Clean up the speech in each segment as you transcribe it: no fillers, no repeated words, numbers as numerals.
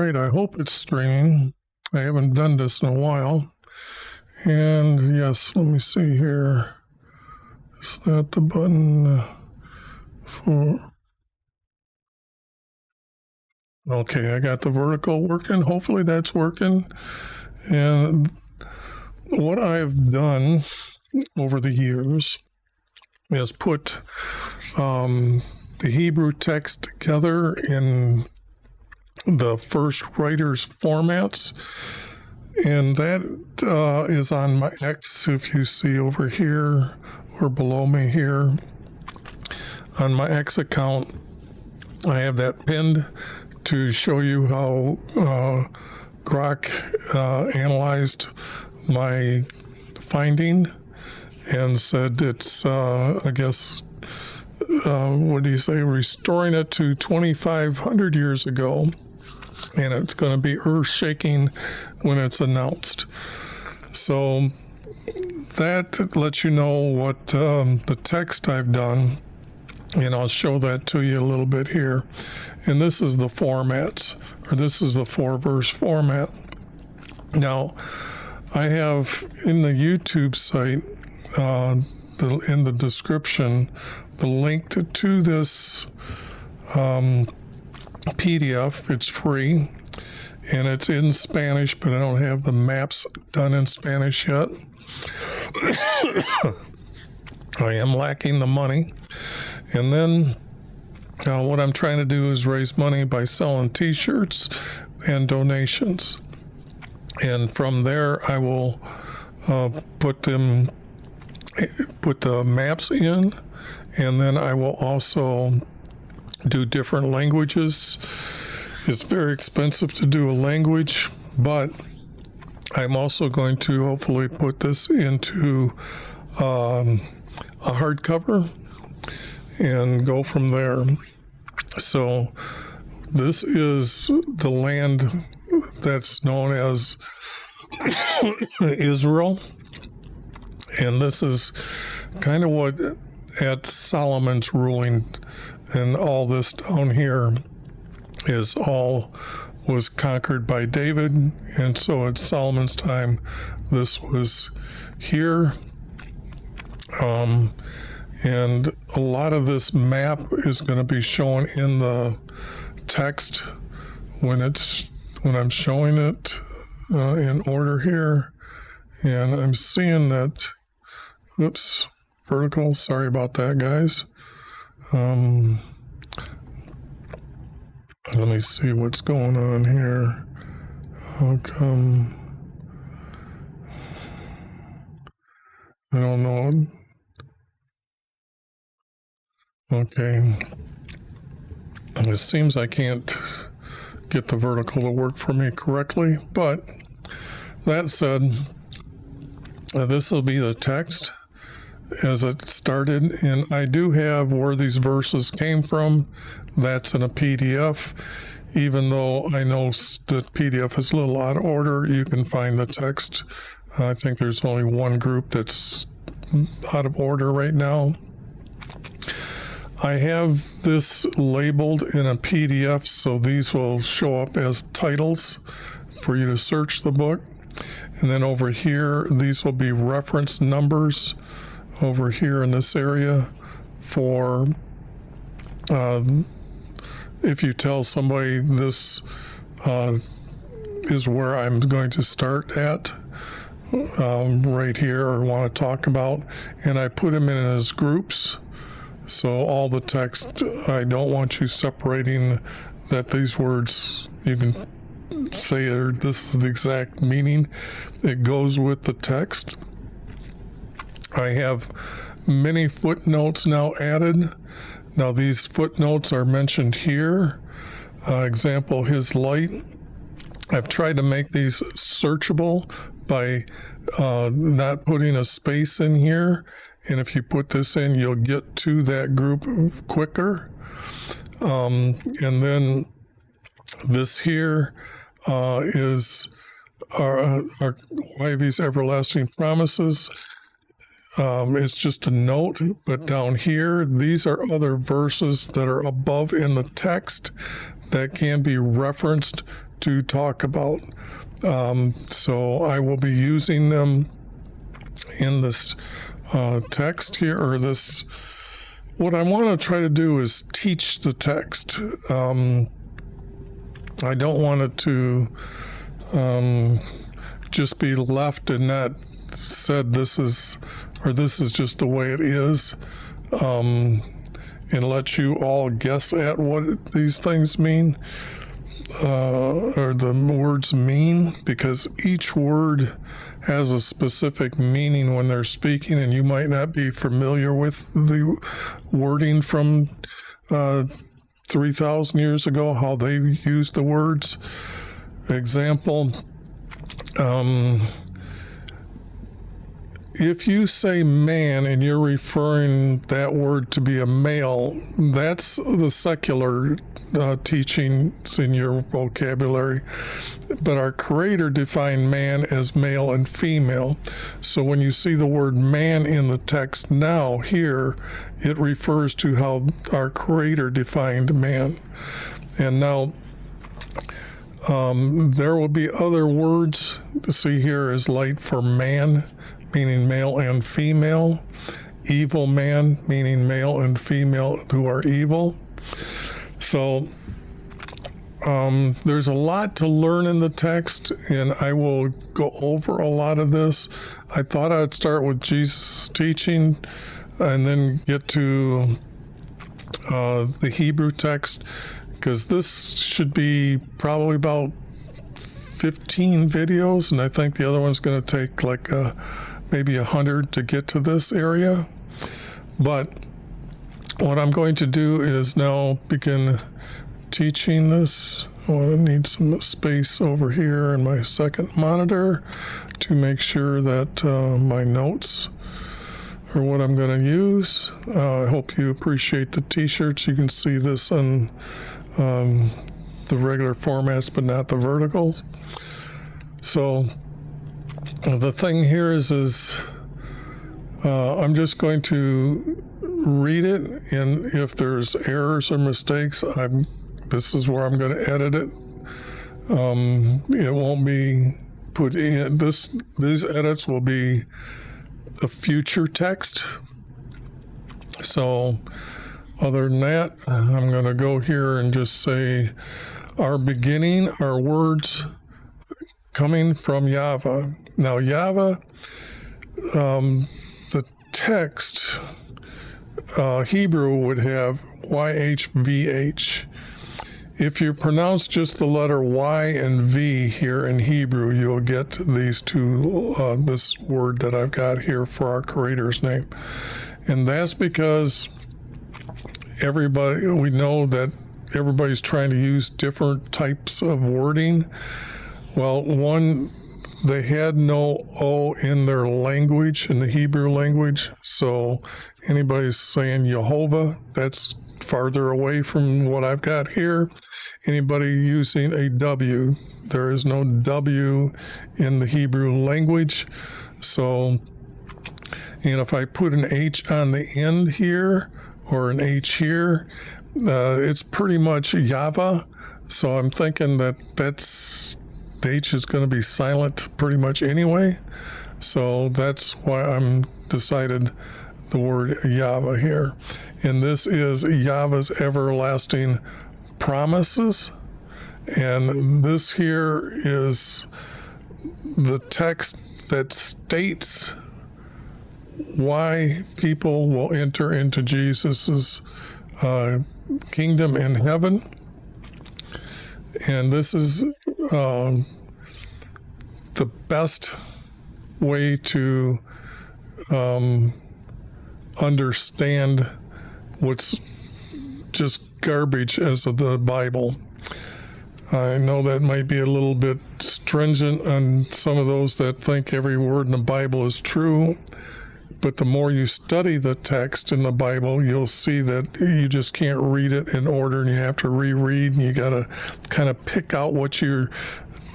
right, I hope it's streaming. I haven't done this in a while. And yes, let me see here. Is that the button for... Okay, I got the vertical working. Hopefully that's working. And what I've done over the years is put the Hebrew text together in the first writer's formats. And that is on my X, if you see over here or below me here. On my X account, I have that pinned to show you how Grok analyzed my finding and said it's, I guess, what do you say, restoring it to 2,500 years ago. And it's going to be earth-shaking when it's announced. So that lets you know what the text I've done, and I'll show that to you a little bit here. And this is the formats, or this is the 4-verse format. Now, I have in the YouTube site, in the description, the link to this PDF. It's free, and it's in Spanish, but I don't have the maps done in Spanish yet. I am lacking the money. And then what I'm trying to do is raise money by selling t-shirts and donations. And from there, I will put the maps in, and then I will also do different languages. It's very expensive to do a language, but I'm also going to hopefully put this into a hardcover and go from there. So this is the land that's known as Israel, and this is kind of what at Solomon's ruling, and all this down here is all was conquered by David, and so at Solomon's time this was here. And a lot of this map is going to be shown in the text when I'm showing it in order here. And I'm seeing that, oops, vertical, sorry about that, guys. Let me see what's going on here. How come? I don't know. Okay. It seems I can't get the vertical to work for me correctly, but that said, this will be the text as it started, and I do have where these verses came from. That's in a PDF. Even though I know that PDF is a little out of order, you can find the text. I think there's only one group that's out of order right now. I have this labeled in a PDF, so these will show up as titles for you to search the book. And then over here, these will be reference numbers over here in this area for if you tell somebody this is where I'm going to start at right here, or want to talk about, and I put them in as groups. So all the text, I don't want you separating that these words, you can say this is the exact meaning. It goes with the text. I have many footnotes now added. Now these footnotes are mentioned here. Example, his light. I've tried to make these searchable by not putting a space in here. And if you put this in, you'll get to that group quicker. And then this here is our YHVH'S everlasting promises. It's just a note, but down here, these are other verses that are above in the text that can be referenced to talk about. So I will be using them in this text here, or this. What I want to try to do is teach the text. I don't want it to just be left and not said this is just the way it is, and let you all guess at what these things mean, or the words mean, because each word has a specific meaning when they're speaking, and you might not be familiar with the wording from 3,000 years ago, how they used the words. Example, if you say man and you're referring that word to be a male, that's the secular teachings in your vocabulary. But our Creator defined man as male and female. So when you see the word man in the text now, here, it refers to how our Creator defined man. And now, there will be other words. See here is light for man, meaning male and female. Evil man, meaning male and female who are evil. So there's a lot to learn in the text, and I will go over a lot of this. I thought I'd start with Jesus' teaching and then get to the Hebrew text, because this should be probably about 15 videos, and I think the other one's going to take like maybe 100 to get to this area. But what I'm going to do is now begin teaching this. Oh, I need some space over here in my second monitor to make sure that my notes are what I'm going to use. I hope you appreciate the t-shirts. You can see this on the regular formats, but not the verticals. So the thing here is I'm just going to read it, and if there's errors or mistakes, this is where I'm going to edit it. It won't be put in. These edits will be a future text. So other than that, I'm going to go here and just say our beginning, our words coming from Yahweh. Now Yahweh, the text, Hebrew would have YHVH. If you pronounce just the letter Y and V here in Hebrew, you'll get these two, this word that I've got here for our Creator's name. And that's because we know that everybody's trying to use different types of wording. Well, one, they had no O in their language, in the Hebrew language. So anybody's saying Jehovah, that's farther away from what I've got here. Anybody using a W, there is no W in the Hebrew language. So, and if I put an H on the end here, or an H here, it's pretty much Yahweh. So I'm thinking that the H is going to be silent pretty much anyway. So that's why I'm decided the word Yahweh here. And this is Yahweh's everlasting promises. And this here is the text that states why people will enter into Jesus's kingdom in heaven. And this is the best way to understand what's just garbage as of the Bible. I know that might be a little bit stringent on some of those that think every word in the Bible is true, but the more you study the text in the Bible, you'll see that you just can't read it in order, and you have to reread, and you got to kind of pick out what you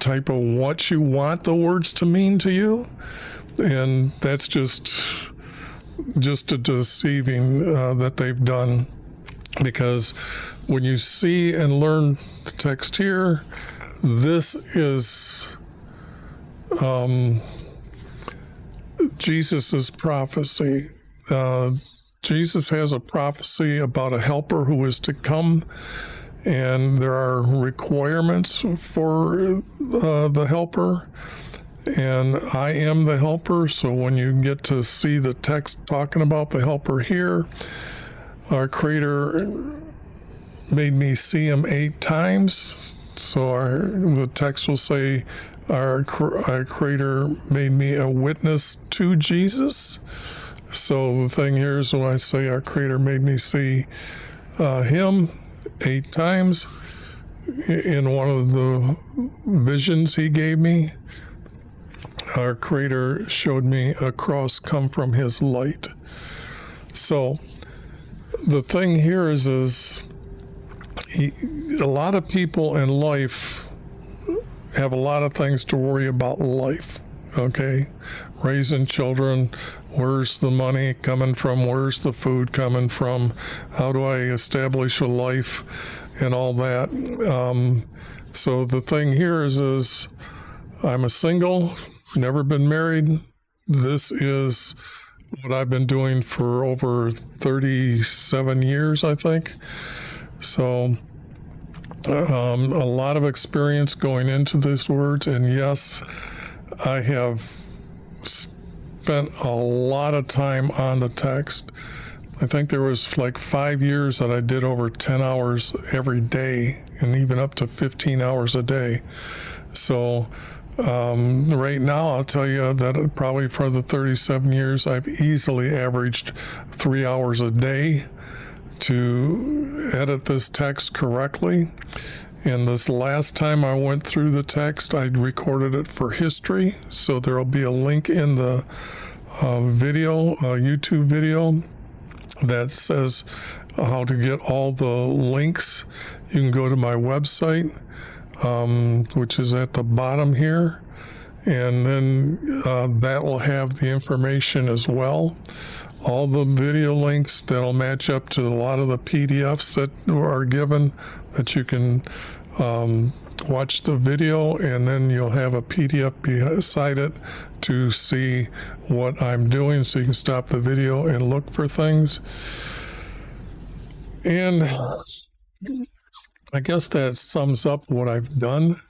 want the words to mean to you. And that's just a deceiving that they've done, because when you see and learn the text here, this is Jesus's prophecy. Jesus has a prophecy about a helper who is to come, and there are requirements for the helper, and I am the helper. So when you get to see the text talking about the helper here, our Creator made me see him 8 times. So the text will say, our Creator made me a witness to Jesus. So the thing here is when I say our Creator made me see him 8 times, in one of the visions he gave me, our Creator showed me a cross come from his light. So the thing here is a lot of people in life have a lot of things to worry about in life, okay? Raising children, where's the money coming from? Where's the food coming from? How do I establish a life and all that? So the thing here is I'm a single, never been married. This is what I've been doing for over 37 years, I think. So a lot of experience going into these words, and yes, I have spent a lot of time on the text. I think there was like 5 years that I did over 10 hours every day, and even up to 15 hours a day. So right now, I'll tell you that probably for the 37 years, I've easily averaged 3 hours a day to edit this text correctly. And this last time I went through the text, I recorded it for history. So there'll be a link in the video, YouTube video, that says how to get all the links. You can go to my website, which is at the bottom here, and then that will have the information as well. All the video links that'll match up to a lot of the PDFs that are given, that you can watch the video, and then you'll have a PDF beside it to see what I'm doing, so you can stop the video and look for things. And I guess that sums up what I've done.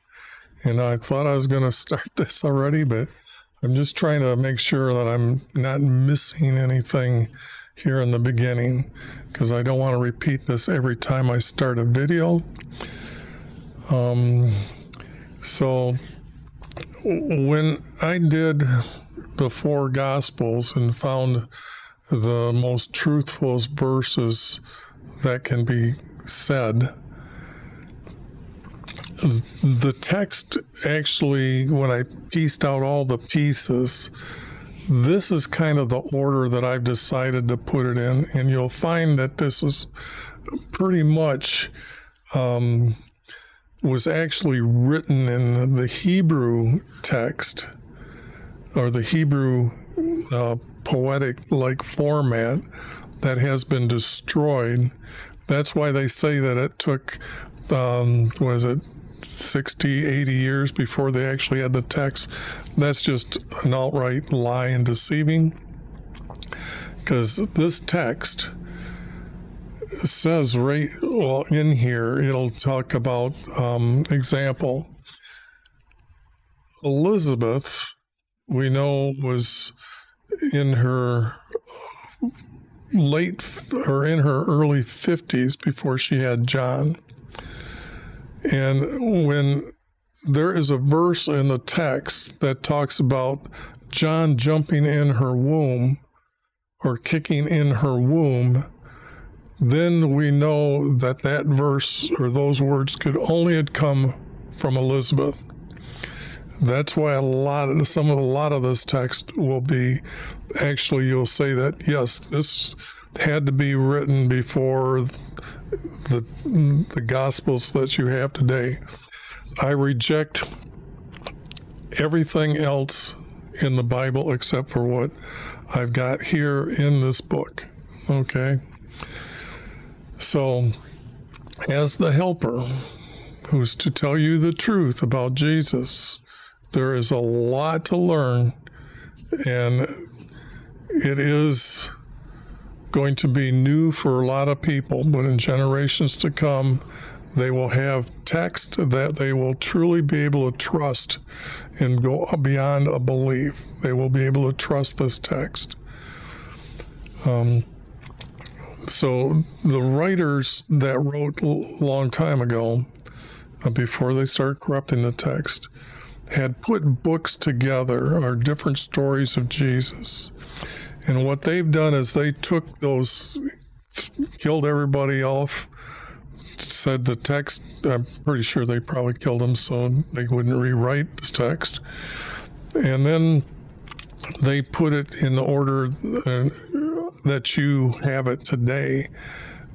And I thought I was going to start this already, but I'm just trying to make sure that I'm not missing anything here in the beginning, because I don't want to repeat this every time I start a video. So when I did the 4 Gospels and found the most truthful verses that can be said, the text actually, when I pieced out all the pieces, this is kind of the order that I've decided to put it in, and you'll find that this is pretty much was actually written in the Hebrew text, or the Hebrew poetic-like format that has been destroyed. That's why they say that it took, 60, 80 years before they actually had the text. That's just an outright lie and deceiving, because this text says in here, it'll talk about, example, Elizabeth, we know, was in her early 50s before she had John. And when there is a verse in the text that talks about John jumping in her womb or kicking in her womb, then we know that that verse or those words could only have come from Elizabeth. That's why a lot of this text will be, actually, you'll say that, yes, this had to be written before the Gospels that you have today. I reject everything else in the Bible except for what I've got here in this book. Okay? So, as the helper, who's to tell you the truth about Jesus. There is a lot to learn, and it is going to be new for a lot of people, but in generations to come, they will have text that they will truly be able to trust and go beyond a belief. They will be able to trust this text. So the writers that wrote a long time ago, before they started corrupting the text, had put books together, or different stories of Jesus. And what they've done is they took those, killed everybody off, said the text, I'm pretty sure they probably killed them so they wouldn't rewrite this text. And then they put it in the order that you have it today,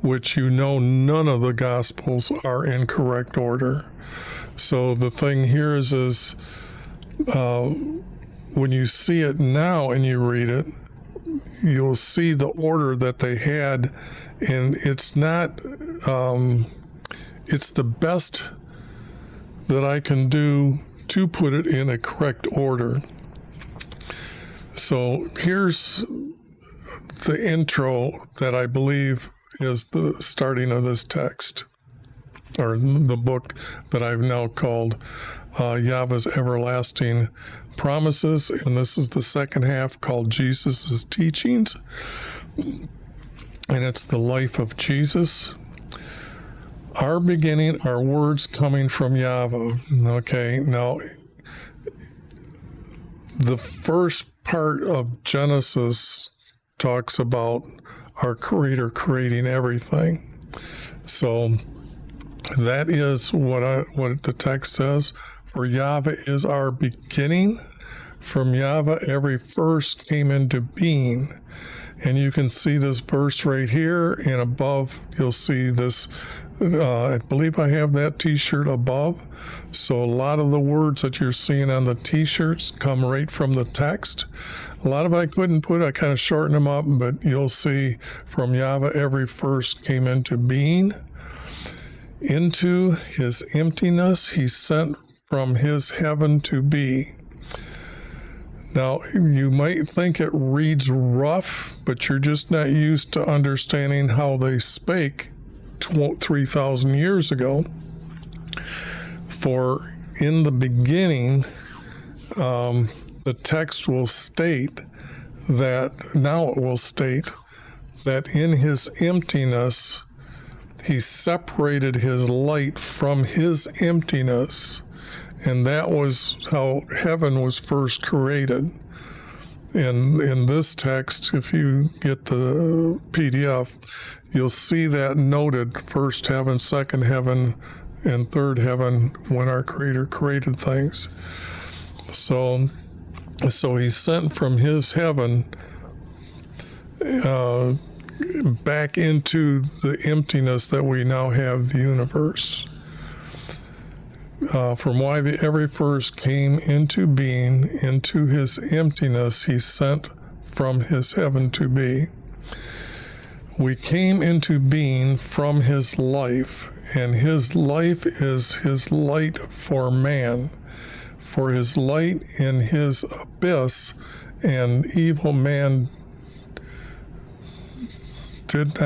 which none of the Gospels are in correct order. So the thing here is when you see it now and you read it, you'll see the order that they had, and it's not, it's the best that I can do to put it in a correct order. So here's the intro that I believe is the starting of this text, or the book that I've now called YHVH'S Everlasting Promises, and this is the second half called Jesus' Teachings, and it's the life of Jesus. Our beginning, our words coming from YHVH. Okay, now the first part of Genesis talks about our Creator creating everything. So that is what the text says. For YHVH is our beginning. From YHVH, every first came into being. And you can see this verse right here, and above you'll see this. I believe I have that t-shirt above. So a lot of the words that you're seeing on the t-shirts come right from the text. A lot of it I couldn't put, I kind of shortened them up, but you'll see from YHVH, every first came into being. Into his emptiness, he sent from his heaven to be. Now, you might think it reads rough, but you're just not used to understanding how they spake 3,000 years ago. For in the beginning, the text will state that, now it will state that in his emptiness, he separated his light from his emptiness. And that was how heaven was first created. And in this text, if you get the PDF, you'll see that noted: first heaven, second heaven, and third heaven, when our Creator created things. So he sent from his heaven back into the emptiness that we now have, the universe. From why every first came into being, into his emptiness he sent from his heaven to be. We came into being from his life, and his life is his light for man. For his light in his abyss, and evil man and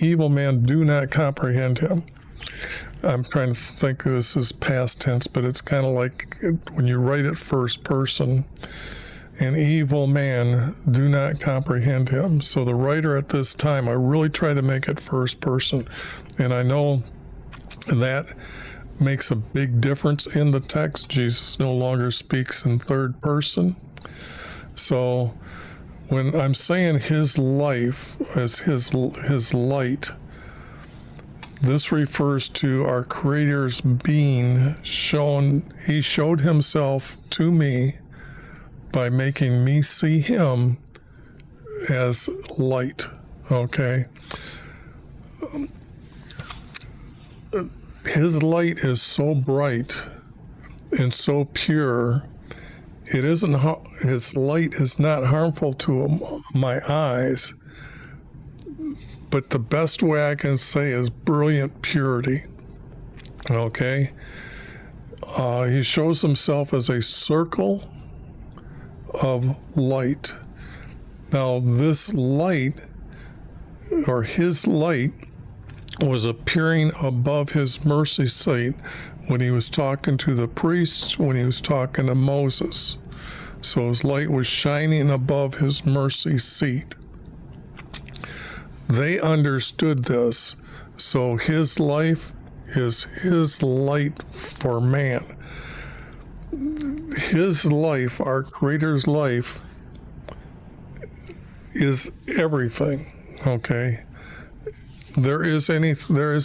evil man do not comprehend him. I'm trying to think this is past tense, but it's kind of like when you write it first person. An evil man do not comprehend him. So the writer at this time, I really try to make it first person. And I know that makes a big difference in the text. Jesus no longer speaks in third person. So when I'm saying his life as his light, this refers to our Creator's being shown. He showed himself to me by making me see him as light, okay? His light is so bright and so pure, his light is not harmful to my eyes, but the best way I can say is brilliant purity. Okay? He shows himself as a circle of light. Now, this light, or his light, was appearing above his mercy seat when he was talking to the priests, when he was talking to Moses. So his light was shining above his mercy seat. They understood this. So his life is his light for man. His life, our Creator's life, is everything. Okay? There is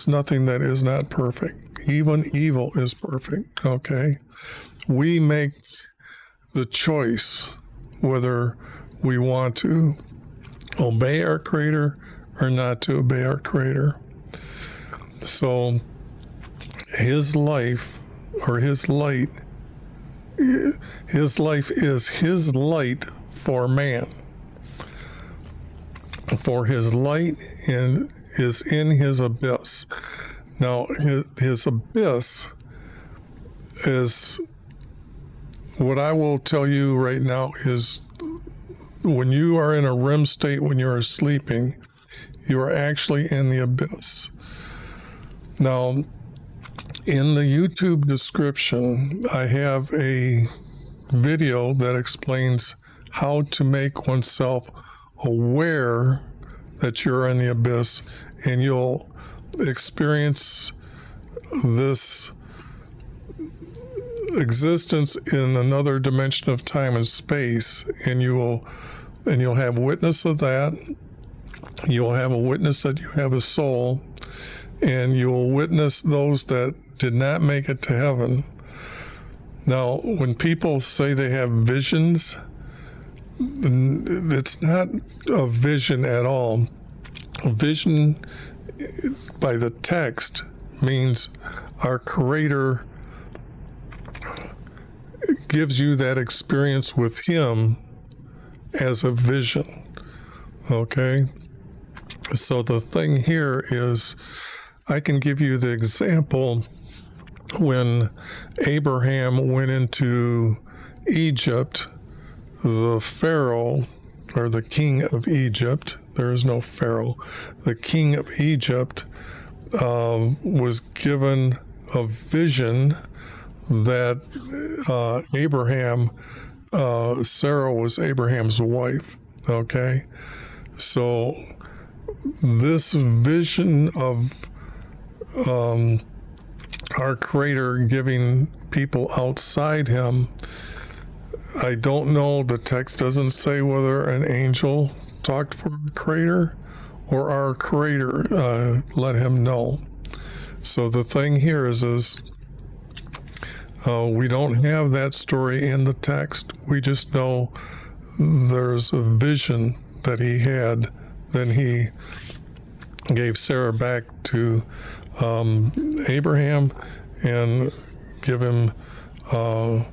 nothing that is not perfect. Even evil is perfect. Okay? We make the choice whether we want to obey our Creator or not to obey our Creator. So his life, or his light, his life is his light for man. For his light is in his abyss. Now, his abyss is, what I will tell you right now is, when you are in a REM state, when you are sleeping, you are actually in the abyss. Now, in the YouTube description, I have a video that explains how to make oneself aware that you're in the abyss, and you'll experience this existence in another dimension of time and space, and you'll have witness of that. You'll have a witness that you have a soul, and you will witness those that did not make it to heaven. Now, when people say they have visions, it's not a vision at all. A vision, by the text, means our Creator gives you that experience with Him as a vision. Okay? So the thing here is, I can give you the example when Abraham went into Egypt. The Pharaoh, or the king of Egypt, there is no Pharaoh, the king of Egypt was given a vision that Abraham, Sarah was Abraham's wife. Okay? So this vision of our Creator giving people outside Him, I don't know, the text doesn't say whether an angel talked for our Creator or our Creator let him know. So the thing here is we don't have that story in the text. We just know there's a vision that he had. Then he gave Sarah back to Abraham and give him I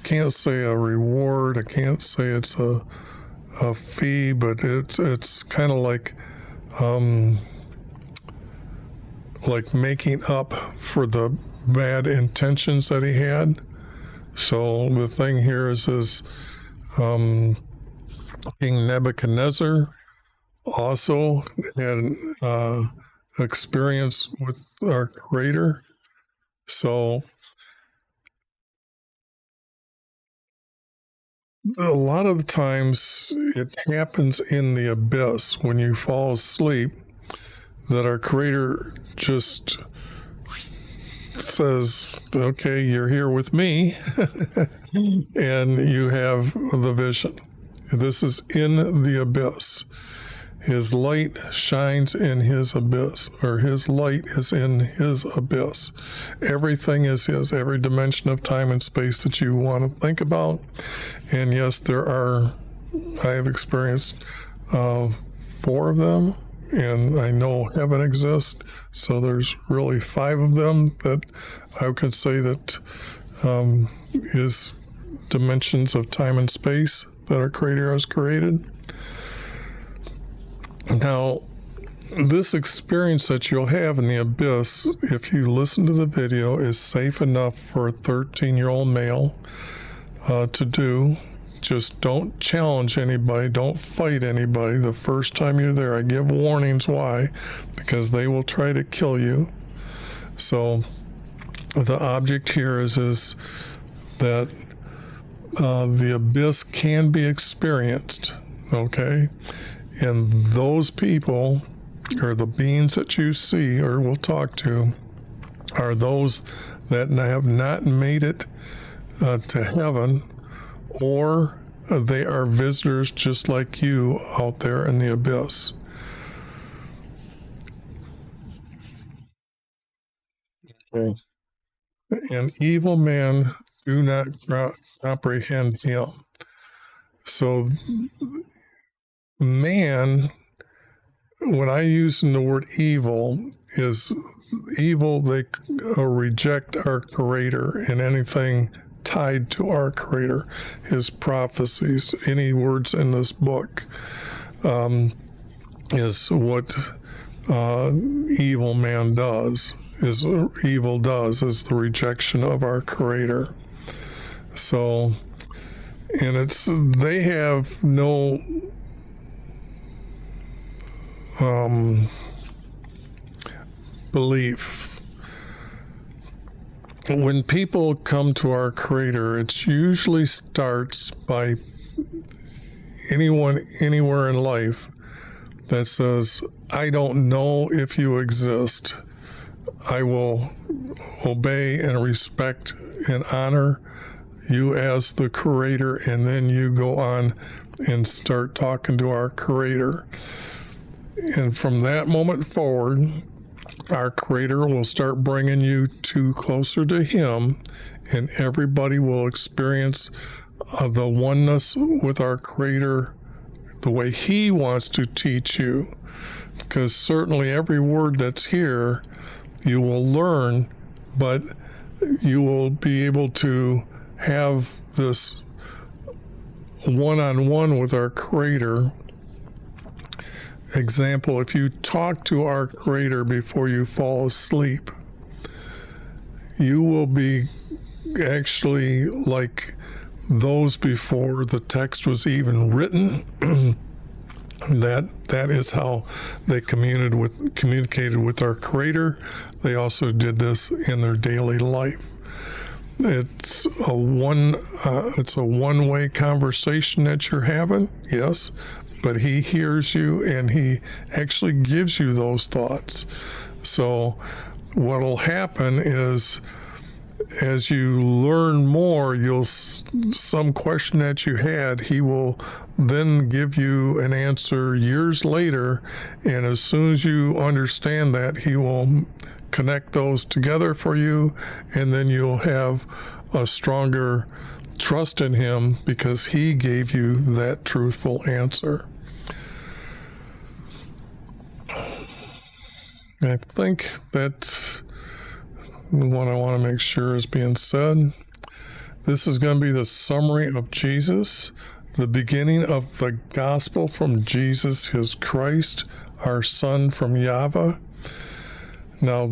can't say a reward, I can't say it's a fee, but it's kind of like making up for the bad intentions that he had. So the thing here is King Nebuchadnezzar also had experience with our Creator. So a lot of times it happens in the abyss when you fall asleep, that our Creator just says, okay, you're here with me, and you have the vision. This is in the abyss. His light shines in his abyss, or his light is in his abyss. Everything is his, every dimension of time and space that you want to think about. And yes, I have experienced 4 of them, and I know heaven exists, so there's really 5 of them that I could say that is dimensions of time and space. that our Creator has created. Now, this experience that you'll have in the abyss, if you listen to the video, is safe enough for a 13-year-old male to do. Just don't challenge anybody. Don't fight anybody the first time you're there. I give warnings. Why? Because they will try to kill you. So the object here is that the abyss can be experienced, okay? And those people, or the beings that you see or will talk to, are those that have not made it to heaven, or they are visitors just like you out there in the abyss. Okay. And evil men do not comprehend him. So man, when I use the word evil, is evil, they reject our Creator and anything tied to our Creator, his prophecies, any words in this book, is what evil man does, is the rejection of our Creator. So, and they have no belief. When people come to our Creator, it usually starts by anyone anywhere in life that says, I don't know if you exist. I will obey and respect and honor you as the Creator, and then you go on and start talking to our Creator. And from that moment forward, our Creator will start bringing you closer to him, and everybody will experience the oneness with our Creator the way he wants to teach you. Because certainly every word that's here, you will learn, but you will be able to have this one-on-one with our Creator. Example, if you talk to our Creator before you fall asleep, you will be actually like those before the text was even written. That is how they communicated with our Creator. They also did this in their daily life. It's a one-way conversation that you're having, yes, but he hears you and he actually gives you those thoughts. So what'll happen is, as you learn more, some question that you had, he will then give you an answer years later, and as soon as you understand that, he will connect those together for you, and then you'll have a stronger trust in him because he gave you that truthful answer. I think that's what I want to make sure is being said. This is going to be the summary of Jesus, the beginning of the gospel from Jesus, his Christ, our Son from Yahweh. Now I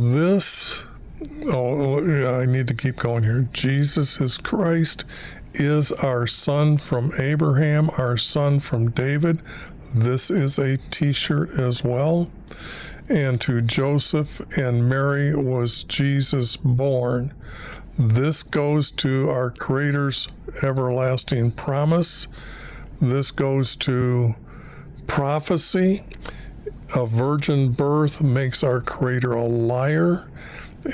need to keep going here. Jesus, his Christ, is our Son from Abraham, our Son from David. This is a t-shirt as well. And to Joseph and Mary was Jesus born. This goes to our Creator's everlasting promise. This goes to prophecy. A virgin birth makes our Creator a liar.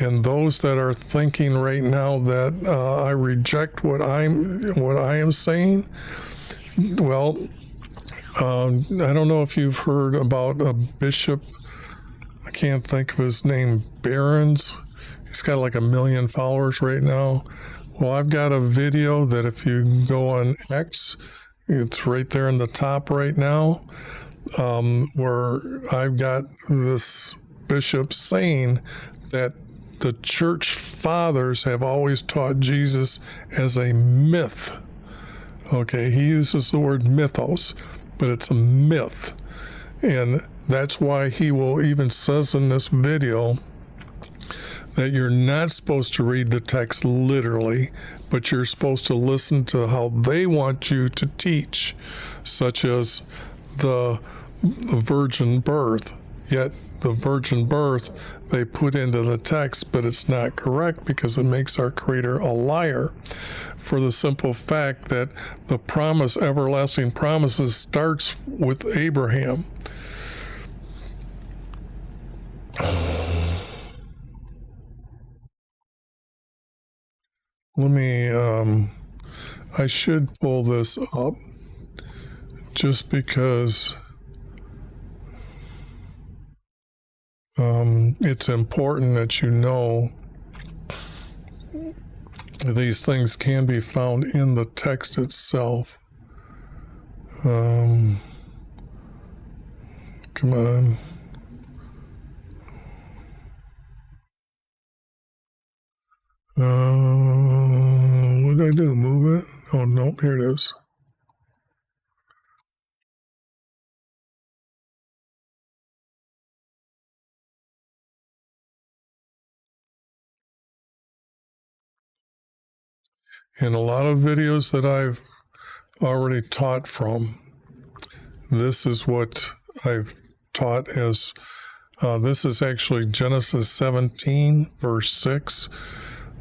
And those that are thinking right now that I reject what I am saying, well, I don't know if you've heard about a bishop. I can't think of his name, Barron's. He's got like 1 million followers right now. Well, I've got a video that if you go on X, it's right there in the top right now, where I've got this bishop saying that the church fathers have always taught Jesus as a myth. Okay, he uses the word mythos, but it's a myth. And that's why he will even says in this video that you're not supposed to read the text literally, but you're supposed to listen to how they want you to teach, such as the virgin birth. Yet the virgin birth they put into the text, but it's not correct because it makes our Creator a liar, for the simple fact that the promise, everlasting promises, starts with Abraham. Let me, I should pull this up just because it's important that you know these things can be found in the text itself. Come on. What did I do? Move it? Oh, no, here it is. In a lot of videos that I've already taught from, this is what I've taught as, this is actually Genesis 17, verse 6,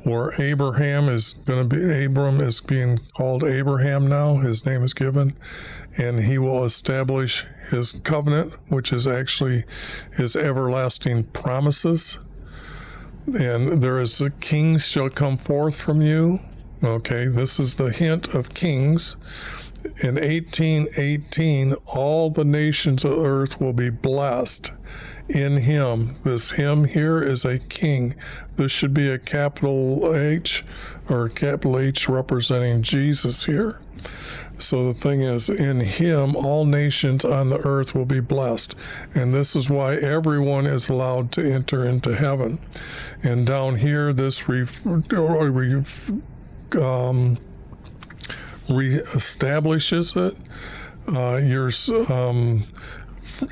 where Abraham is going to be, Abram is being called Abraham now, his name is given, and he will establish his covenant, which is actually his everlasting promises. And there is a king shall come forth from you. Okay, this is the hint of Kings. In 18:18, all the nations of earth will be blessed in him. This him here is a king. This should be a capital H or capital H representing Jesus here. So the thing is, in him, all nations on the earth will be blessed. And this is why everyone is allowed to enter into heaven. And down here, this reestablishes it.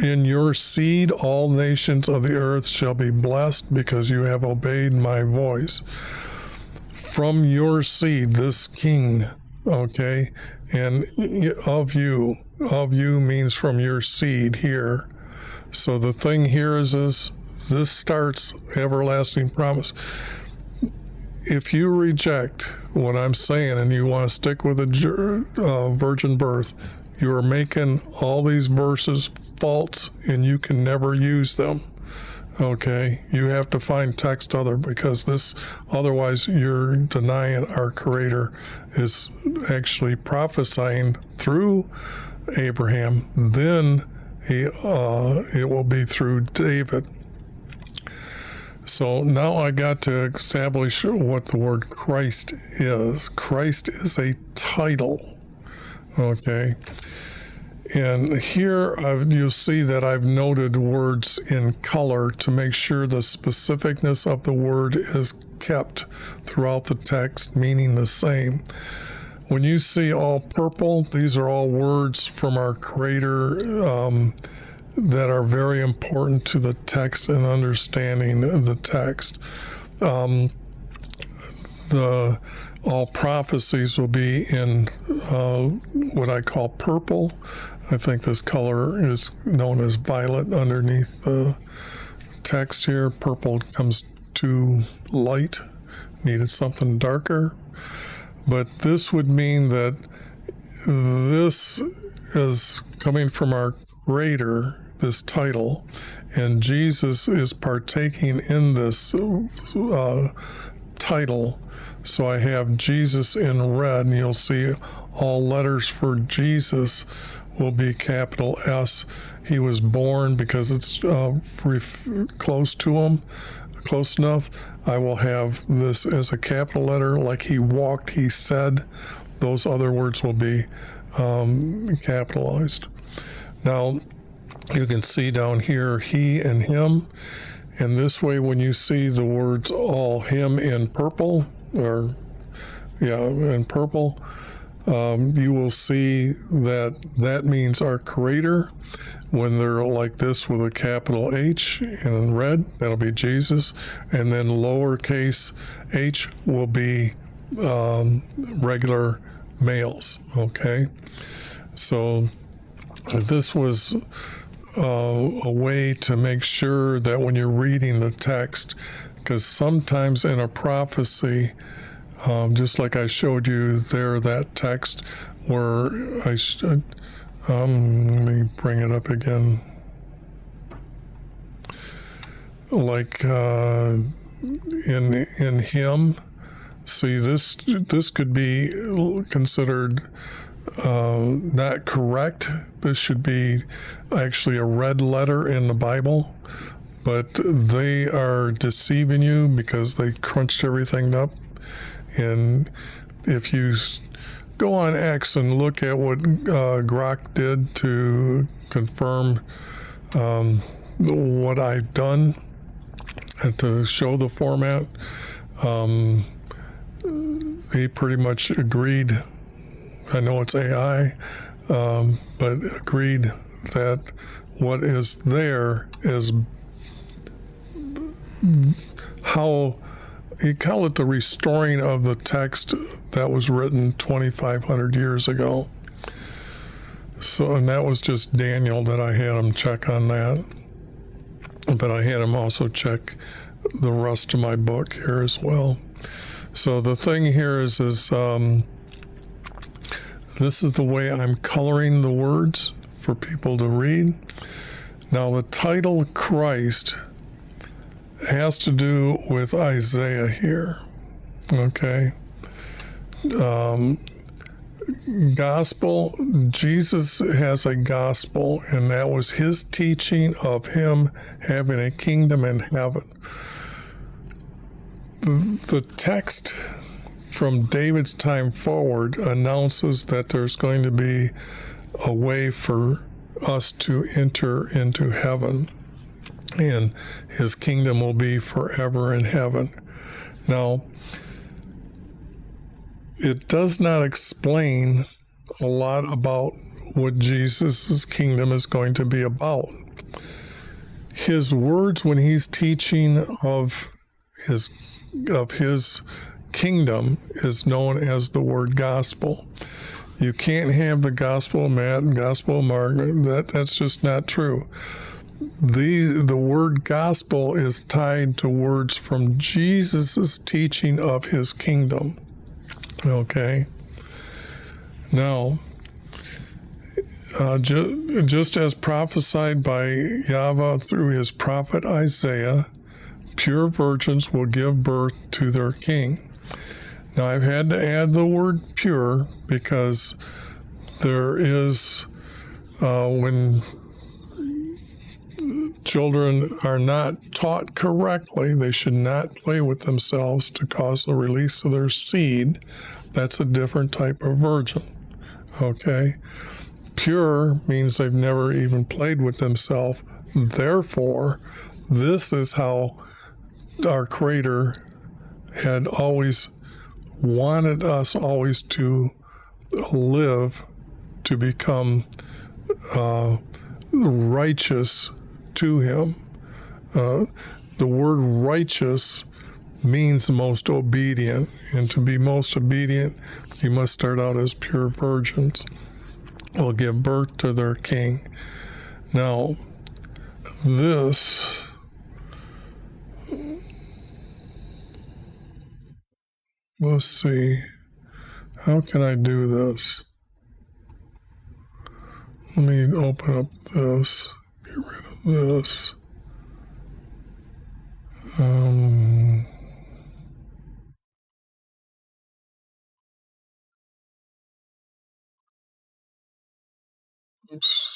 In your seed, all nations of the earth shall be blessed because you have obeyed my voice. From your seed, this king, okay, and of you means from your seed here. So the thing here is this starts everlasting promise. If you reject what I'm saying and you want to stick with a virgin birth, you are making all these verses false and you can never use them. Okay, you have to find text other, because this, otherwise you're denying our Creator is actually prophesying through Abraham. Then it will be through David. So now I got to establish what the word Christ is. Christ is a title, okay? And here you'll see that I've noted words in color to make sure the specificness of the word is kept throughout the text, meaning the same. When you see all purple, these are all words from our Creator that are very important to the text and understanding of the text. All prophecies will be in what I call purple. I think this color is known as violet underneath the text here. Purple comes too light, needed something darker. But this would mean that this is coming from our Creator, this title, and Jesus is partaking in this title. So I have Jesus in red, and you'll see all letters for Jesus will be capital S. He was born because it's close to him, close enough. I will have this as a capital letter, like he walked, he said. Those other words will be capitalized. Now, you can see down here, he and him. And this way, when you see the words all him in purple, in purple, you will see that that means our Creator. When they're like this with a capital H in red, that'll be Jesus. And then lowercase h will be regular males, okay? So this was a way to make sure that when you're reading the text, because sometimes in a prophecy, just like I showed you there, that text where let me bring it up again. Like in him, see this could be considered not correct. This should be actually a red letter in the Bible, but they are deceiving you because they crunched everything up. And if you go on X and look at what Grok did to confirm what I've done and to show the format, he pretty much agreed. I know it's AI, but agreed that what is there is how you call it the restoring of the text that was written 2,500 years ago. So, and that was just Daniel that I had him check on that. But I had him also check the rest of my book here as well. So the thing here is this is the way I'm coloring the words for people to read. Now the title Christ has to do with Isaiah here, okay? Gospel, Jesus has a gospel, and that was his teaching of him having a kingdom in heaven. The text from David's time forward announces that there's going to be a way for us to enter into heaven, and his kingdom will be forever in heaven. Now, it does not explain a lot about what Jesus' kingdom is going to be about. His words when he's teaching of his kingdom is known as the word gospel. You can't have the Gospel of Matt and Gospel of Mark. That's just not true. The word gospel is tied to words from Jesus' teaching of his kingdom. Okay. Now, just as prophesied by Yahweh through his prophet Isaiah, pure virgins will give birth to their king. Now, I've had to add the word pure because there is, when children are not taught correctly, they should not play with themselves to cause the release of their seed. That's a different type of virgin, okay? Pure means they've never even played with themselves. Therefore, this is how our Creator had always wanted us always to live, to become righteous to him. The word righteous means most obedient, and to be most obedient, you must start out as pure virgins. Will give birth to their king. Now, this let's see, how can I do this? Let me open up this, get rid of this. Oops.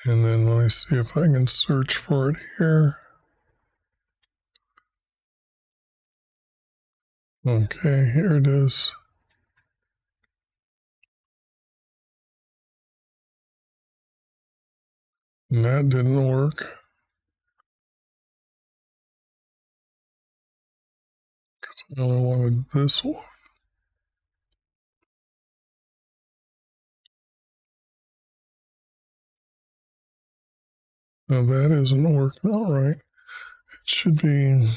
And then let me see if I can search for it here. Okay, here it is. And that didn't work. I only wanted this one. Now that isn't working out right. It should be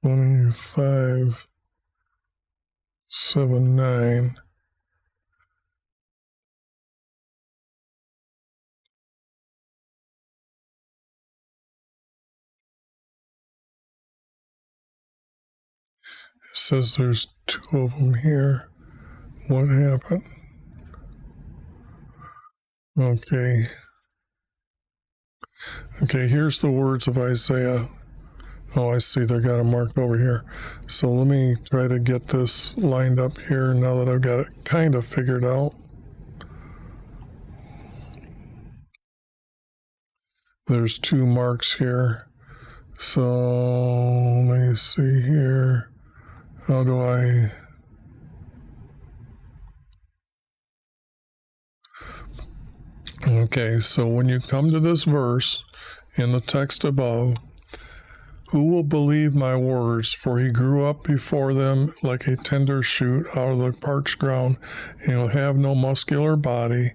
2579. It says there's two of them here. What happened? Okay. Okay, here's the words of Isaiah. Oh, I see. They got it marked over here. So let me try to get this lined up here now that I've got it kind of figured out. There's two marks here. So let me see here. How do I... Okay, so when you come to this verse in the text above, who will believe my words? For he grew up before them like a tender shoot out of the parched ground, and he'll have no muscular body,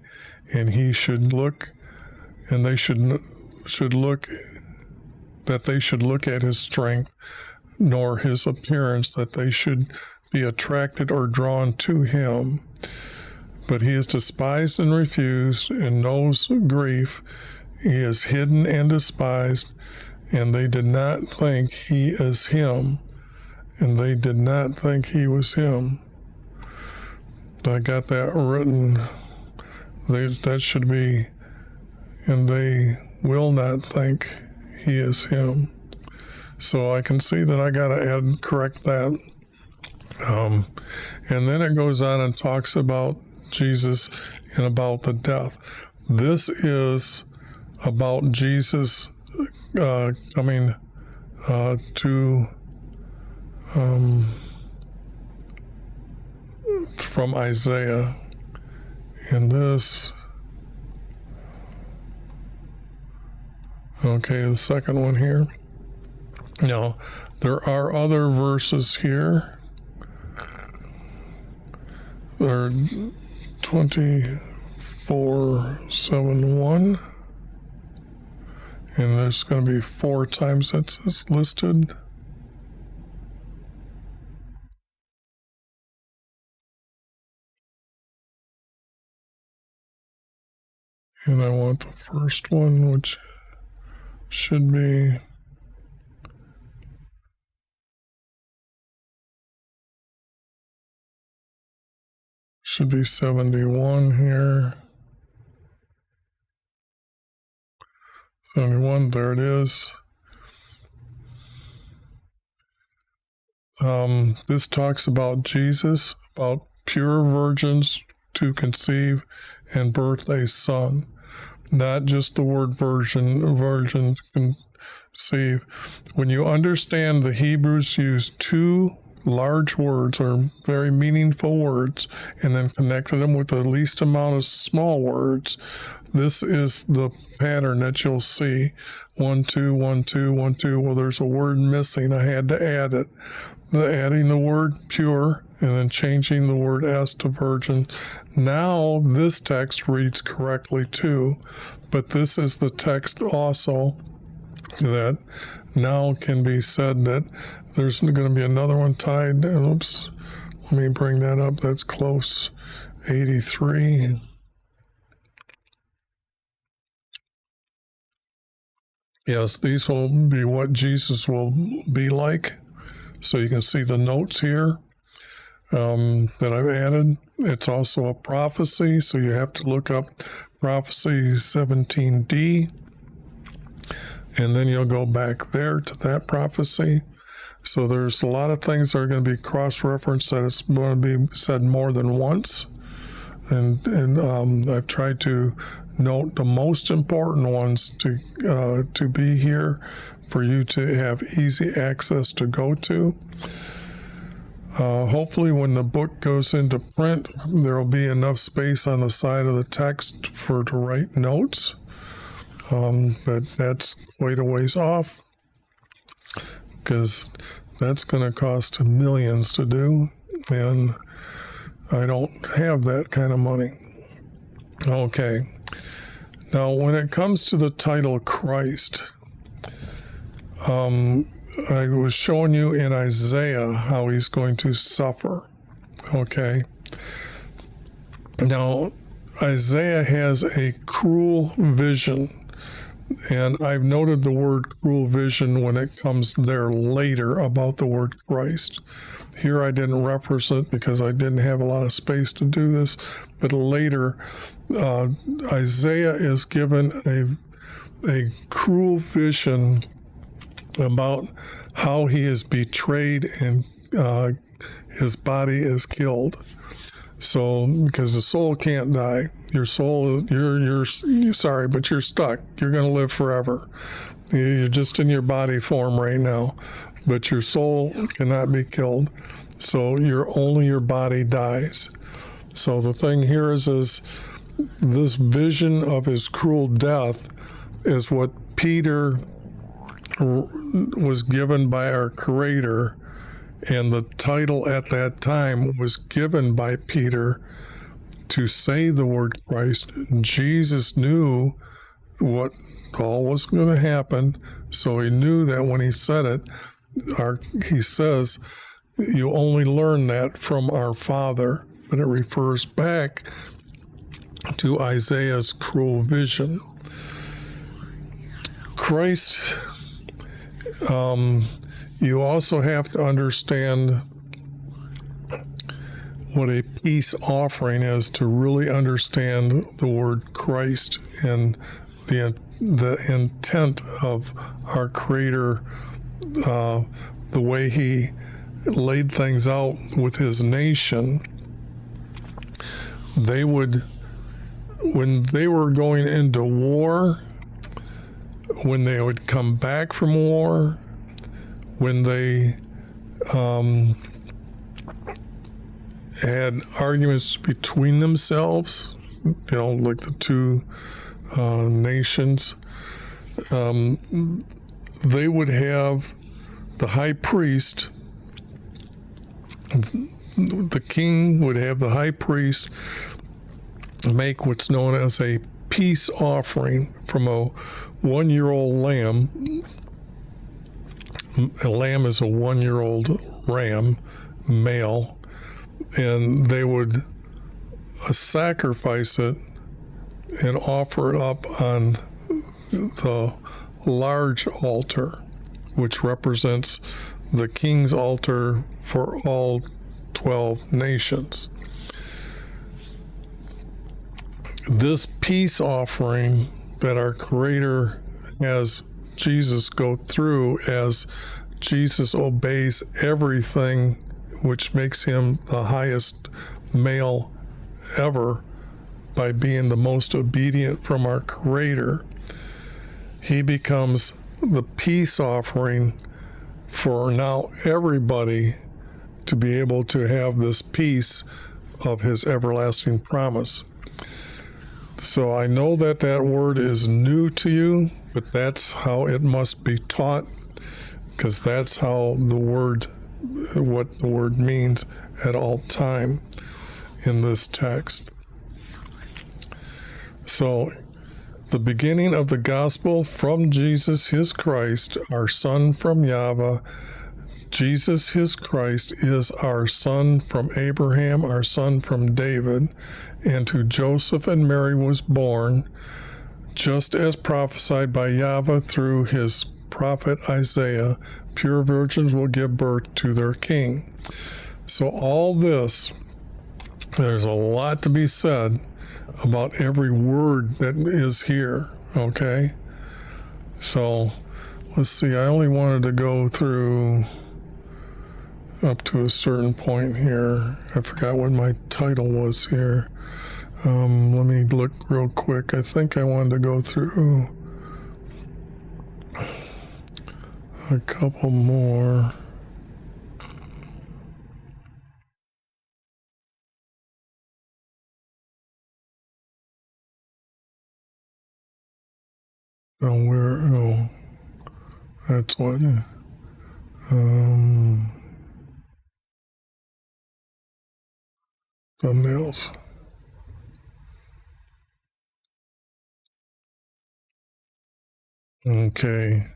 and he should look, and they should look, that they should look at his strength, nor his appearance, that they should be attracted or drawn to him. But he is despised and refused, and knows grief. He is hidden and despised, and they did not think he is him. And they did not think he was him. I got that written. That should be, and they will not think he is him. So I can see that I got to correct that. And then it goes on and talks about Jesus and about the death. This is about Jesus coming to from Isaiah. And this, okay, the second one here. Now, there are other verses here. There are 2471, and there's going to be 4 times that's listed. And I want the first one, which should be should be 71 here. 71, there it is. This talks about Jesus, about pure virgins to conceive and birth a son. Not just the word virgin to conceive. When you understand the Hebrews use 2 large words or very meaningful words and then connected them with the least amount of small words, this is the pattern that you'll see. 1, 2, 1, 2, 1, 2. Well, there's a word missing. I had to add it. Adding the word pure and then changing the word s to virgin. Now this text reads correctly too, but this is the text also that now can be said that there's going to be another one tied. Oops, let me bring that up. That's close. 83. Yes, these will be what Jesus will be like. So you can see the notes here that I've added. It's also a prophecy, so you have to look up Prophecy 17D, and then you'll go back there to that prophecy. So there's a lot of things that are going to be cross-referenced that it's going to be said more than once. And I've tried to note the most important ones to be here for you to have easy access to go to. Hopefully when the book goes into print, there will be enough space on the side of the text to write notes. but that's quite a ways off because that's going to cost millions to do, and I don't have that kind of money. Okay. Now, when it comes to the title Christ, I was showing you in Isaiah how he's going to suffer. Okay. Now, Isaiah has a cruel vision. And I've noted the word cruel vision when it comes there later about the word Christ. Here I didn't reference it because I didn't have a lot of space to do this. But later, Isaiah is given a cruel vision about how he is betrayed and his body is killed. So, because the soul can't die, your soul, you're sorry, but you're stuck. You're going to live forever. You're just in your body form right now, but your soul cannot be killed. So, only your body dies. So the thing here is this vision of his cruel death is what Peter was given by our Creator. And the title at that time was given by Peter to say the word Christ. Jesus knew what all was going to happen, so he knew that when he said it, he says, you only learn that from our Father, but it refers back to Isaiah's cruel vision. Christ, you also have to understand what a peace offering is to really understand the word Christ and the intent of our Creator, the way he laid things out with his nation. When they were going into war, when they would come back from war, when they had arguments between themselves, like the two nations, they would have the high priest, the king would have the high priest make what's known as a peace offering from a 1-year-old lamb. A lamb is a 1-year-old ram, male, and they would sacrifice it and offer it up on the large altar, which represents the king's altar for all 12 nations. This peace offering that our Creator has Jesus go through as Jesus obeys everything, which makes him the highest male ever by being the most obedient from our Creator. He becomes the peace offering for now everybody to be able to have this peace of his everlasting promise. So I know that word is new to you, but that's how it must be taught, because that's how what the word means at all time in this text. So the beginning of the gospel from Jesus, his Christ, our Son from Yahweh. Jesus, his Christ, is our son from Abraham, our son from David, and to Joseph and Mary was born, just as prophesied by Yahweh through his prophet Isaiah, pure virgins will give birth to their king. So all this, there's a lot to be said about every word that is here, okay? So let's see, I only wanted to go through up to a certain point here. I forgot what my title was here. Let me look real quick. I think I wanted to go through a couple more. Oh, where? Oh, that's what. Thumbnails. Okay.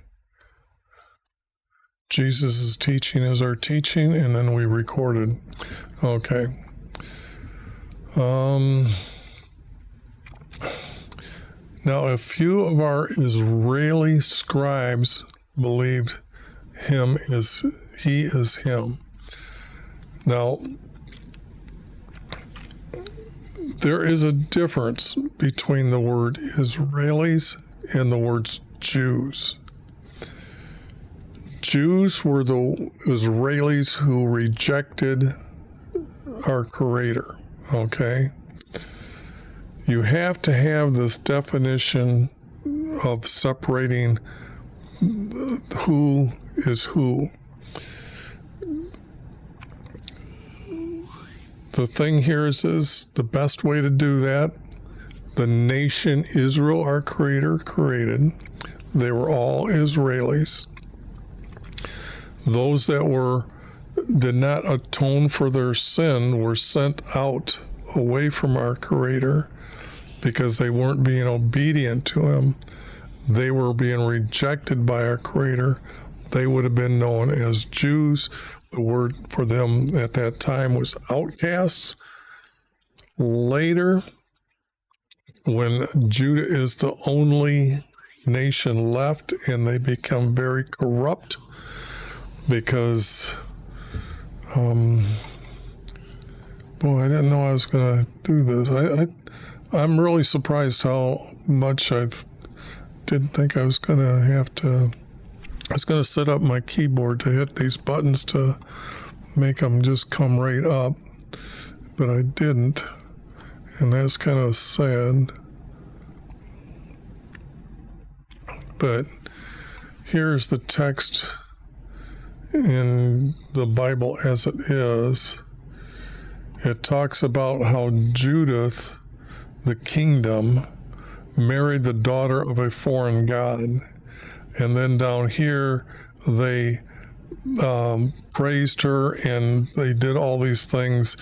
Jesus' teaching is our teaching, and then we recorded. Okay. Now, a few of our Israeli scribes believed he is him. Now, there is a difference between the word Israelis and the words Jews. Jews were the Israelis who rejected our Creator, okay? You have to have this definition of separating who is who. The thing here is the best way to do that. The nation Israel, our Creator, created. They were all Israelis. Those that did not atone for their sin were sent out away from our Creator because they weren't being obedient to Him. They were being rejected by our Creator. They would have been known as Jews. The word for them at that time was outcasts. Later, when Judah is the only nation left and they become very corrupt because, boy, I didn't know I was going to do this. I'm really surprised how much didn't think I was going to have to. I was going to set up my keyboard to hit these buttons to make them just come right up, but I didn't, and that's kind of sad. But here's the text in the Bible as it is. It talks about how Judith, the kingdom, married the daughter of a foreign god. And then down here, they praised her and they did all these things.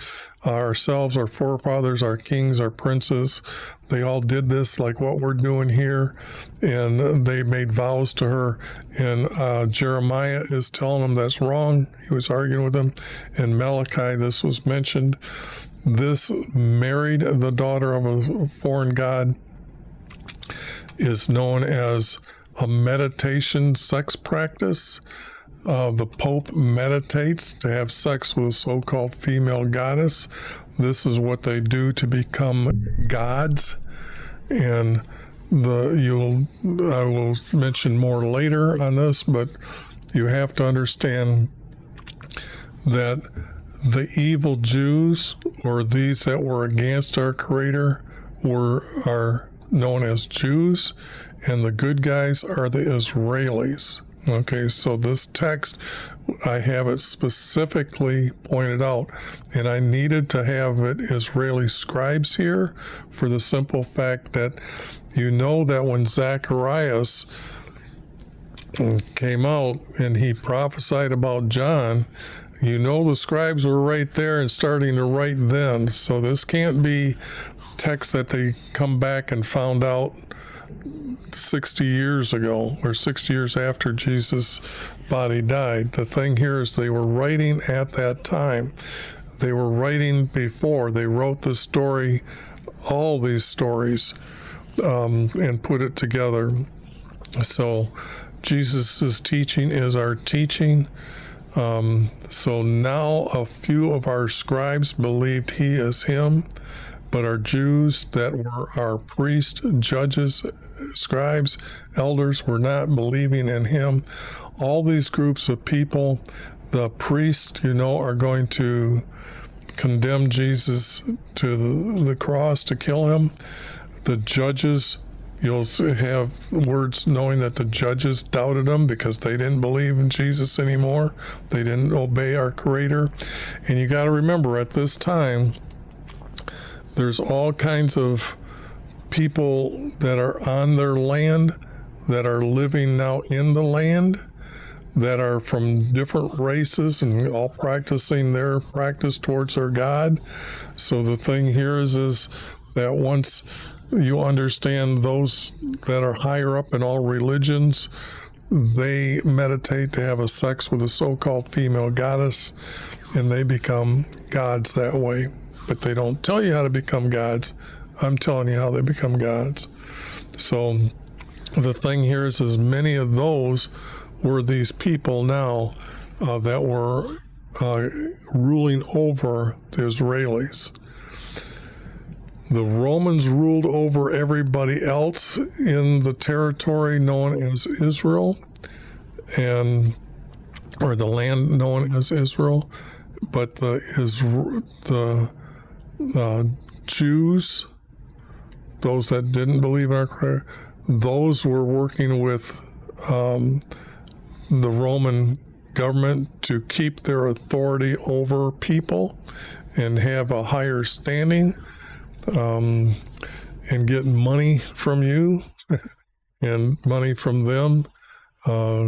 Ourselves, our forefathers, our kings, our princes, they all did this like what we're doing here. And they made vows to her. And Jeremiah is telling them that's wrong. He was arguing with them. In Malachi, this was mentioned. This married the daughter of a foreign god is known as a meditation sex practice. The Pope meditates to have sex with a so-called female goddess. This is what they do to become gods. And I will mention more later on this, but you have to understand that the evil Jews, or these that were against our Creator, are known as Jews, and the good guys are the Israelis. Okay, so this text, I have it specifically pointed out, and I needed to have it Israeli scribes here for the simple fact that you know that when Zacharias came out and he prophesied about John, you know the scribes were right there and starting to write then. So this can't be text that they come back and found out 60 years ago or 60 years after Jesus' body died. The thing here is they were writing at that time. They were writing before. They wrote the story, all these stories, and put it together. So Jesus' teaching is our teaching. So now a few of our scribes believed he is him, but our Jews that were our priests, judges, scribes, elders were not believing in him. All these groups of people, the priests, are going to condemn Jesus to the cross to kill him. The judges, you'll have words knowing that the judges doubted him because they didn't believe in Jesus anymore. They didn't obey our Creator. And you got to remember, at this time, there's all kinds of people that are on their land that are living now in the land, that are from different races and all practicing their practice towards their God. So the thing here is that once you understand those that are higher up in all religions, they meditate to have a sex with a so-called female goddess, and they become gods that way. But they don't tell you how to become gods. I'm telling you how they become gods. So the thing here is many of those were these people now that were ruling over the Israelis. The Romans ruled over everybody else in the territory known as Israel, or the land known as Israel, but the Jews, those that didn't believe in our Creator, those were working with the Roman government to keep their authority over people and have a higher standing, and get money from you and money from them,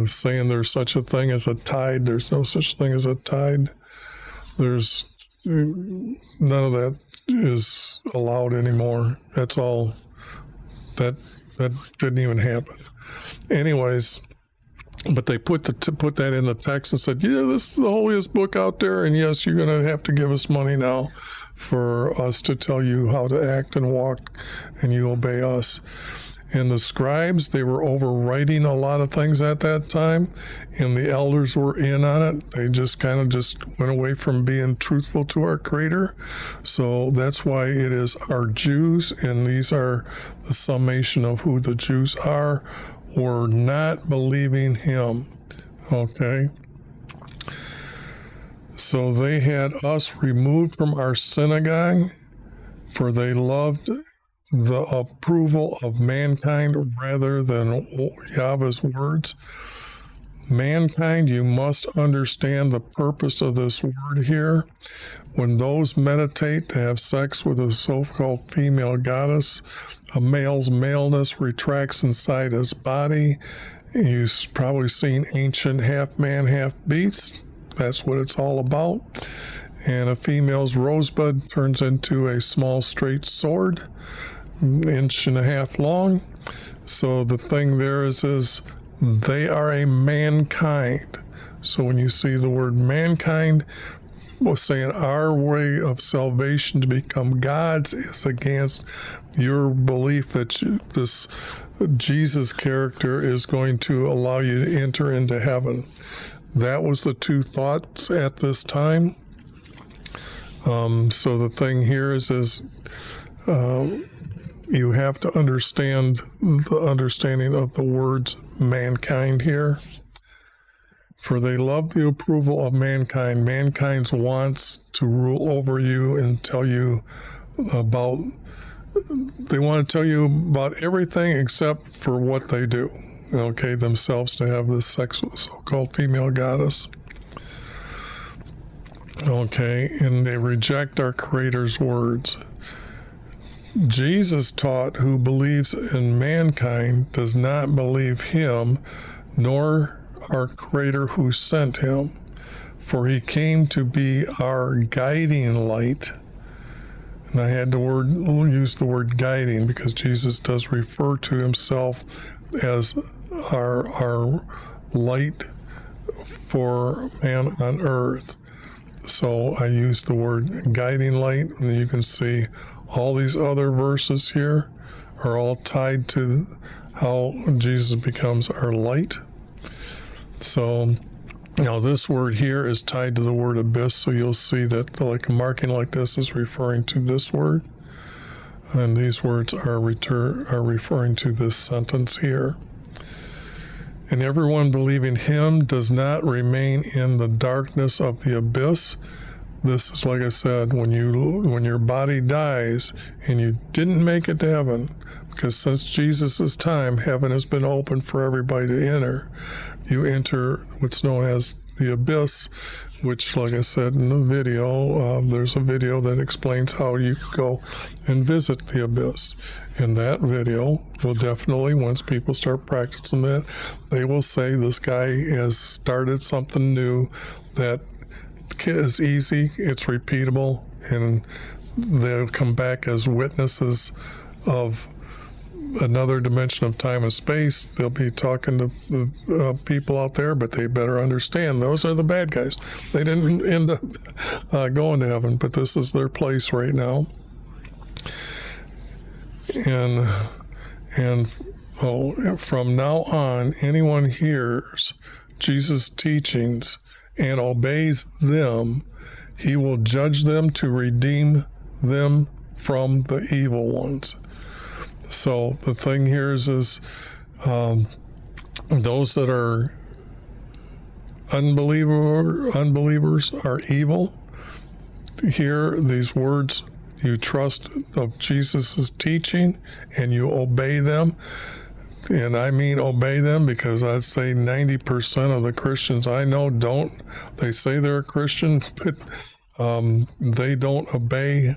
saying there's such a thing as a tithe. There's no such thing as a tithe. There's none of that is allowed anymore. That's all. That didn't even happen. Anyways, but they put that in the text and said, yeah, this is the holiest book out there, and yes, you're going to have to give us money now for us to tell you how to act and walk, and you obey us. And the scribes, they were overwriting a lot of things at that time, and the elders were in on it. They just kind of went away from being truthful to our Creator. So that's why it is our Jews, and these are the summation of who the Jews are, were not believing Him. Okay? So they had us removed from our synagogue, for they loved the approval of mankind rather than Yahweh's words. Mankind, you must understand the purpose of this word here. When those meditate to have sex with a so-called female goddess, a male's maleness retracts inside his body. You've probably seen ancient half-man, half-beast. That's what it's all about. And a female's rosebud turns into a small straight sword, 1.5 inches long. So the thing there is they are a mankind. So when you see the word mankind, we're saying our way of salvation to become gods is against your belief that this Jesus character is going to allow you to enter into heaven. That was the two thoughts at this time. So the thing here is you have to understand the understanding of the words mankind here. For they love the approval of mankind. Mankind wants to rule over you and tell you about, they want to tell you about everything except for what they do. Okay, themselves to have this sex with a so-called female goddess. Okay, and they reject our Creator's words. Jesus taught, who believes in mankind does not believe Him, nor our Creator who sent Him. For He came to be our guiding light. And I had use the word guiding because Jesus does refer to Himself as our light for man on earth. So I used the word guiding light, and you can see all these other verses here are all tied to how Jesus becomes our light. So now this word here is tied to the word abyss, so you'll see that like a marking like this is referring to this word, and these words are referring to this sentence here. And everyone believing Him does not remain in the darkness of the abyss. This is, like I said, when your body dies and you didn't make it to heaven, because since Jesus' time, heaven has been open for everybody to enter. You enter what's known as the abyss, which, like I said in the video, there's a video that explains how you can go and visit the abyss. In that video, will definitely, once people start practicing that, they will say this guy has started something new that is easy, it's repeatable, and they'll come back as witnesses of another dimension of time and space. They'll be talking to the people out there, but they better understand those are the bad guys. They didn't end up going to heaven, but this is their place right now. And from now on, anyone hears Jesus' teachings and obeys them, he will judge them to redeem them from the evil ones. So the thing here is those that are unbelievers are evil. Hear these words, you trust of Jesus' teaching and you obey them. And I mean obey them because I'd say 90% of the Christians I know don't. They say they're a Christian, but they don't obey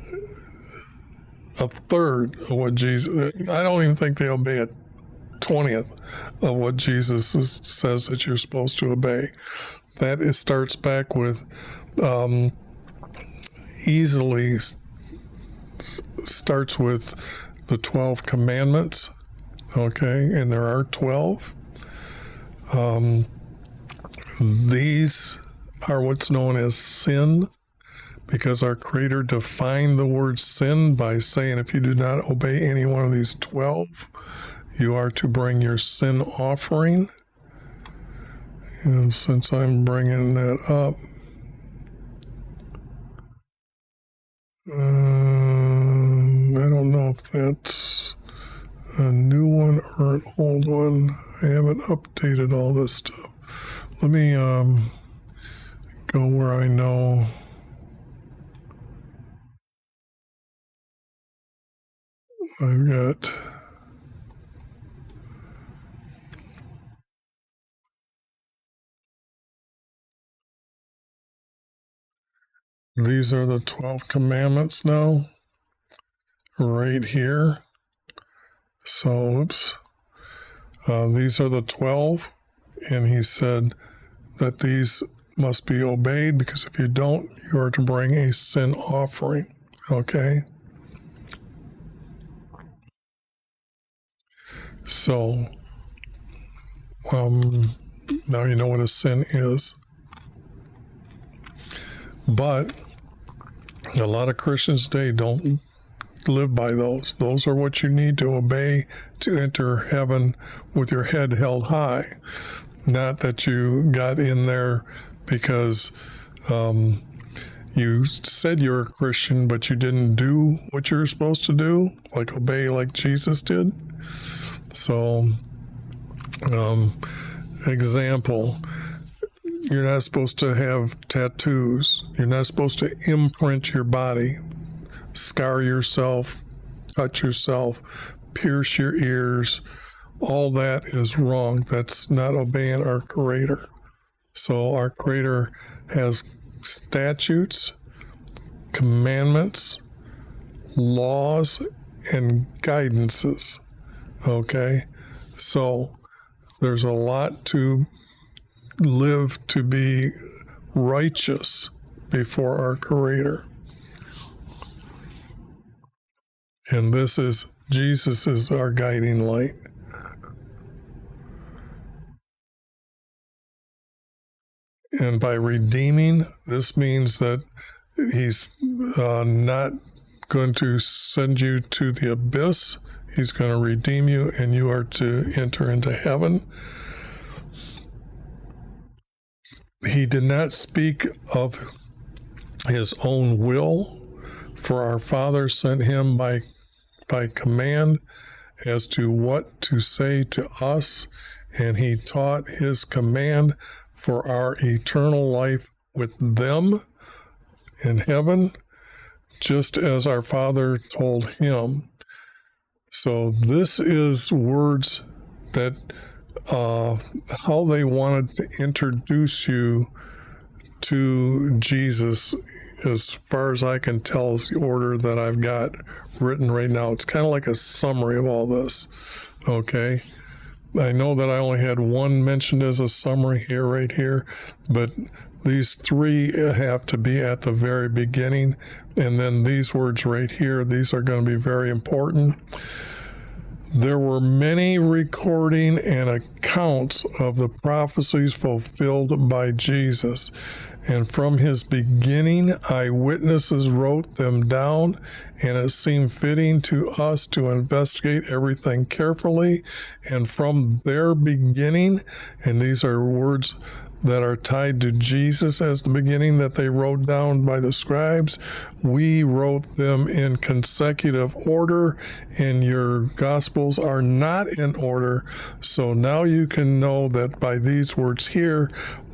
a third of what Jesus, I don't even think they obey a 20th of what Jesus says that you're supposed to obey. That starts back with easily starts with the 12 commandments, okay, and there are 12. These are what's known as sin, because our Creator defined the word sin by saying if you do not obey any one of these 12, you are to bring your sin offering. And since I'm bringing that up, I don't know if that's a new one or an old one. I haven't updated all this stuff. Let me go where I know. I've got these are the 12 commandments now, right here. So, oops. These are the 12, and he said that these must be obeyed because if you don't, you are to bring a sin offering. Okay? So, now you know what a sin is. But a lot of Christians today don't live by those. Those are what you need to obey to enter heaven with your head held high. Not that you got in there because you said you're a Christian, but you didn't do what you're supposed to do, like obey like Jesus did. So, example, you're not supposed to have tattoos. You're not supposed to imprint your body, scar yourself, cut yourself, pierce your ears. All that is wrong. That's not obeying our Creator. So our Creator has statutes, commandments, laws, and guidances. Okay? So there's a lot to live to be righteous before our Creator. And this is, Jesus is our guiding light. And by redeeming, this means that he's not going to send you to the abyss. He's going to redeem you, and you are to enter into heaven. He did not speak of his own will, for our Father sent him by command as to what to say to us, and he taught his command for our eternal life with them in heaven, just as our Father told him. So this is words that how they wanted to introduce you to Jesus, as far as I can tell, is the order that I've got written right now. It's kind of like a summary of all this. Okay. I know that I only had one mentioned as a summary here, right here, but these three have to be at the very beginning. And then these words right here, these are going to be very important. There were many recording and accounts of the prophecies fulfilled by Jesus. And from his beginning, eyewitnesses wrote them down, and it seemed fitting to us to investigate everything carefully. And from their beginning, and these are words that are tied to Jesus as the beginning that they wrote down by the scribes, we wrote them in consecutive order, and your gospels are not in order. So now you can know that by these words here,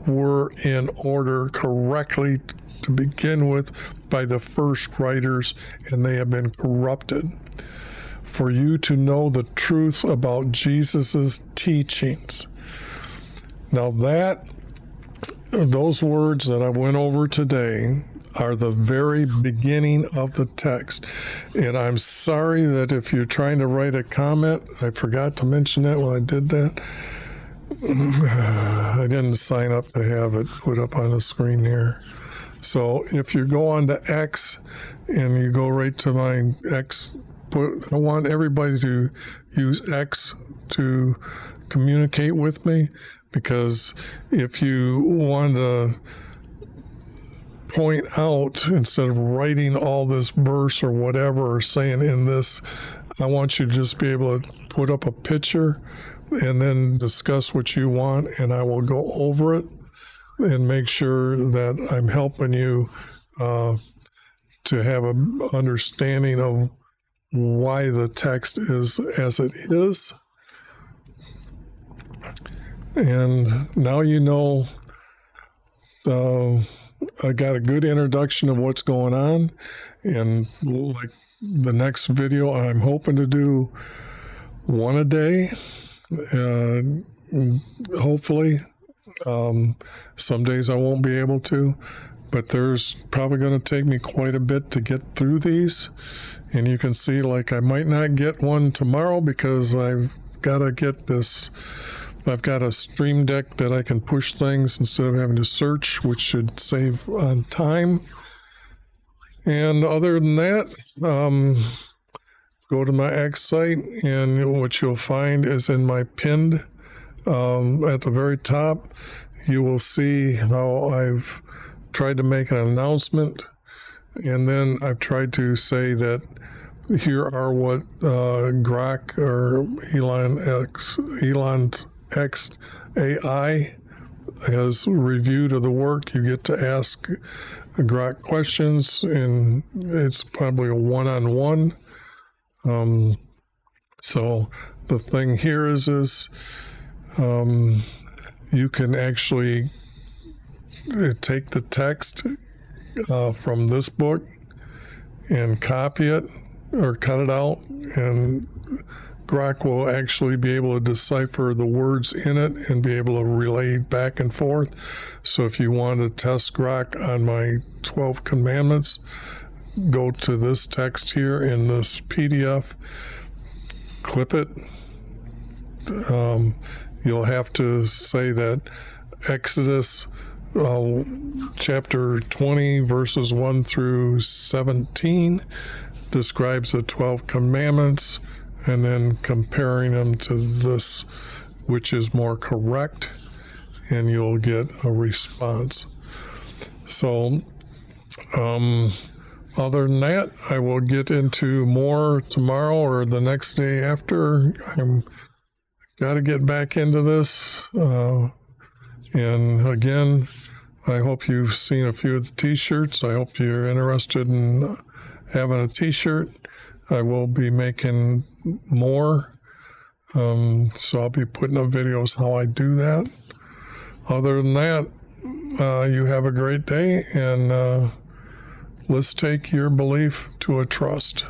were in order correctly to begin with by the first writers, and they have been corrupted. For you to know the truth about Jesus's teachings. Now those words that I went over today are the very beginning of the text. And I'm sorry that if you're trying to write a comment, I forgot to mention that when I did that. I didn't sign up to have it put up on the screen here. So if you go on to X and you go right to my X, I want everybody to use X to communicate with me, because if you want to point out, instead of writing all this verse or whatever or saying in this, I want you to just be able to put up a picture and then discuss what you want, and I will go over it and make sure that I'm helping you to have an understanding of why the text is as it is. And now you know I got a good introduction of what's going on, and like the next video, I'm hoping to do one a day. Hopefully, some days I won't be able to, but there's probably going to take me quite a bit to get through these. And you can see, like, I might not get one tomorrow because I've got to get this. I've got a Stream Deck that I can push things instead of having to search, which should save on time. And other than that, go to my X site, and what you'll find is in my pinned at the very top, you will see how I've tried to make an announcement, and then I've tried to say that here are what Grok or Elon's X AI has reviewed of the work. You get to ask Grok questions, and it's probably a one-on-one. So the thing here is you can actually take the text from this book and copy it or cut it out, and Grok will actually be able to decipher the words in it and be able to relay back and forth. So if you want to test Grok on my 12 commandments, go to this text here in this PDF, clip it. You'll have to say that Exodus chapter 20 verses 1 through 17 describes the 12 commandments, and then comparing them to this, which is more correct, and you'll get a response. So other than that, I will get into more tomorrow or the next day after. I'm got to get back into this. And again, I hope you've seen a few of the t-shirts. I hope you're interested in having a t-shirt. I will be making more. So I'll be putting up videos how I do that. Other than that, you have a great day, and let's take your belief to a trust.